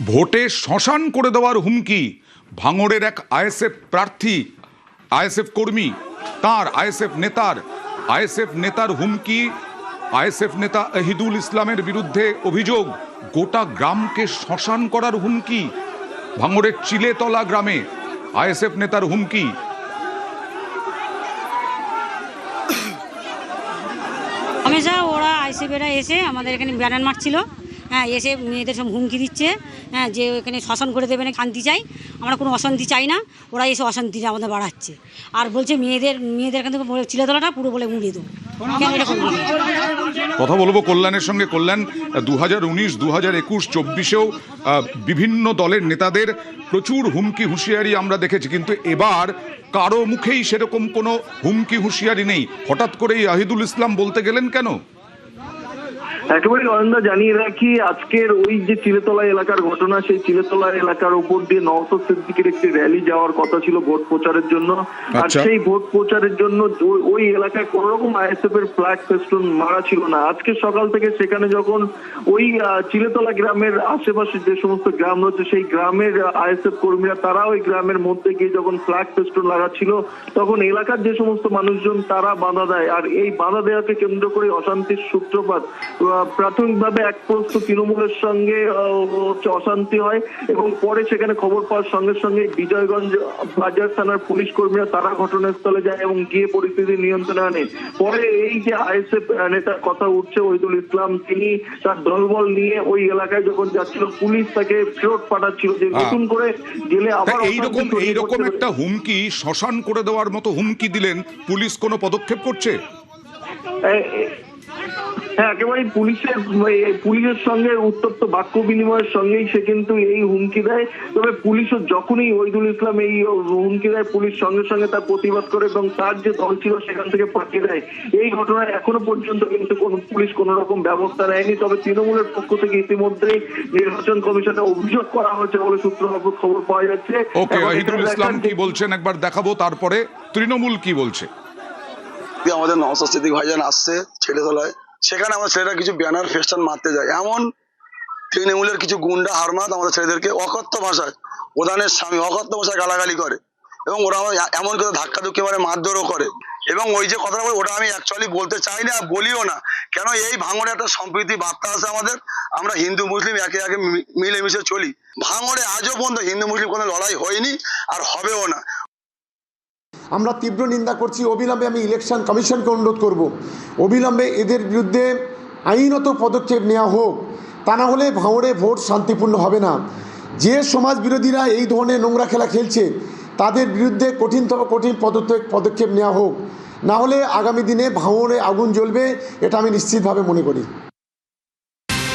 ভোটে শ্মশান করে দেওয়ার হুমকি ভাঙড়ের এক আইএসএফ প্রার্থী, আইএসএফ কর্মী, তার আইএসএফ নেতার হুমকি। আইএসএফ নেতা আহিদুল ইসলামের বিরুদ্ধে অভিযোগ গোটা গ্রামকে শ্মশান করার হুমকি। ভাঙড়ের চিলেতলা গ্রামে আইএসএফ নেতার হুমকি। হামেশা ওরা আইসিএফেরা এসে আমাদের এখানে ব্যানার মারছিল, হ্যাঁ, এসে মেয়েদের সব হুমকি দিচ্ছে, হ্যাঁ, যে এখানে শাসন করে দেবে না, শান্তি চাই, আমরা কোনো অশান্তি চাই না। ওরা এসে অশান্তি আমাদের বাড়াচ্ছে আর বলছে মেয়েদের এখান থেকে চিলেতলাটা পুরো বলে মুড়িয়ে দেবো। কথা বলবো কল্যাণের সঙ্গে। কল্যাণ, 2019, 2021, 2024-এও বিভিন্ন দলের নেতাদের প্রচুর হুমকি হুঁশিয়ারি আমরা দেখেছি, কিন্তু এবার কারো মুখেই সেরকম কোনো হুমকি হুঁশিয়ারি নেই। হঠাৎ করেই আহিদুল ইসলাম বলতে গেলেন কেন? একেবারে অরিন্দা, জানিয়ে রাখি, আজকের ওই যে চিলেতলা এলাকার ঘটনা, সেই চিলেতলা এলাকার উপর দিয়ে নওশাদ সিদ্দিকীর একটি র্যালি যাওয়ার কথা ছিল ভোট প্রচারের জন্য। আর সেই ভোট প্রচারের জন্য ওই এলাকায় কোন রকম আইএসএফ এর ফ্ল্যাগ ফেস্টুন মারা ছিল না। আজকে সকাল থেকে সেখানে যখন ওই চিলেতলা গ্রামের আশেপাশে যে সমস্ত গ্রাম রয়েছে, সেই গ্রামের আইএসএফ কর্মীরা তারা ওই গ্রামের মধ্যে গিয়ে যখন ফ্ল্যাগ ফেস্টুন লাগাচ্ছিল, তখন এলাকার যে সমস্ত মানুষজন তারা বাধা দেয়। আর এই বাধা দেওয়াকে কেন্দ্র করে অশান্তির সূত্রপাত। প্রাথমিকভাবে এক প্রস্ত তৃণমূলের সঙ্গে অশান্তি হয় এবং পরে সেখানে খবর পাওয়ার সঙ্গে সঙ্গে বিজয়গঞ্জ বাজার থানার পুলিশ কর্মীরা তারা ঘটনাস্থলে যায় এবং গিয়ে পরিস্থিতি নিয়ন্ত্রণে আনে। পরে এই যে আইএসএফ নেতার কথা উঠছে ওহিদুল ইসলাম, তিনি তার দলবল নিয়ে ওই এলাকায় যখন যাচ্ছিল, পুলিশ তাকে ফেরত পাঠাচ্ছিল যে নতুন করে গেলে আবার এইরকম একটা হুমকি, শ্মশান করে দেওয়ার মতো হুমকি দিলেন, পুলিশ কোনো পদক্ষেপ করছে? হ্যাঁ, একেবারে পুলিশের সঙ্গে উত্তপ্ত বাক্য বিনিময়ের সঙ্গেই সে কিন্তু এই হুমকি দেয়। তবে পুলিশও যখনই ওহিদুল ইসলাম এই হুমকি দেয়, পুলিশ সঙ্গে সঙ্গে তার প্রতিবাদ করে এবং তার যে দল ছিল সেখান থেকে পাঠিয়ে দেয়। এই ঘটনায় এখনো পর্যন্ত কিন্তু পুলিশ কোন রকম ব্যবস্থা নেয়নি। তবে তৃণমূলের পক্ষ থেকে ইতিমধ্যেই নির্বাচন কমিশনে অভিযোগ করা হয়েছে বলে সূত্র খবর পাওয়া যাচ্ছে। ওহিদুল ইসলাম কি বলছেন একবার দেখাবো, তারপরে তৃণমূল কি বলছে। আমাদের নওশাদ সিদ্দিক ভাইজান আসছে ছেলেতলায়, সেখানে আমার ছেলেরা কিছু ব্যানার ফেস্টান মারতে যায়। এমন তৃণমূলের কিছু গুন্ডা হারমাত আমাদের ছেলেদেরকে অকথ্য ভাষায়, প্রধানের স্বামী অকথ্য ভাষায় গালাগালি করে এবং ওরা এমন করে ধাক্কা ধুক্কি মারে, মারধরও করে। এবং ওই যে কথাটা বলি, ওটা আমি অ্যাকচুয়ালি বলতে চাই না, বলিও না। কেন এই ভাঙড়ে একটা সম্প্রীতি বার্তা আছে আমাদের, আমরা হিন্দু মুসলিম একে একে মিলেমিশে চলি। ভাঙড়ে আজও পর্যন্ত হিন্দু মুসলিম কোনো লড়াই হয়নি আর হবেও না। আমরা তীব্র নিন্দা করছি। অবিলম্বে আমি ইলেকশন কমিশনকে অনুরোধ করব, অবিলম্বে এদের বিরুদ্ধে আইনত পদক্ষেপ নেওয়া হোক। তা না হলে ভাঙড়ে ভোট শান্তিপূর্ণ হবে না। যে সমাজ বিরোধীরা এই ধরনের নোংরা খেলা খেলছে, তাদের বিরুদ্ধে কঠিনতম কঠিন পদক্ষেপ নেওয়া হোক। না হলে আগামী দিনে ভাঙড়ে আগুন জ্বলবে, এটা আমি নিশ্চিতভাবে মনে করি।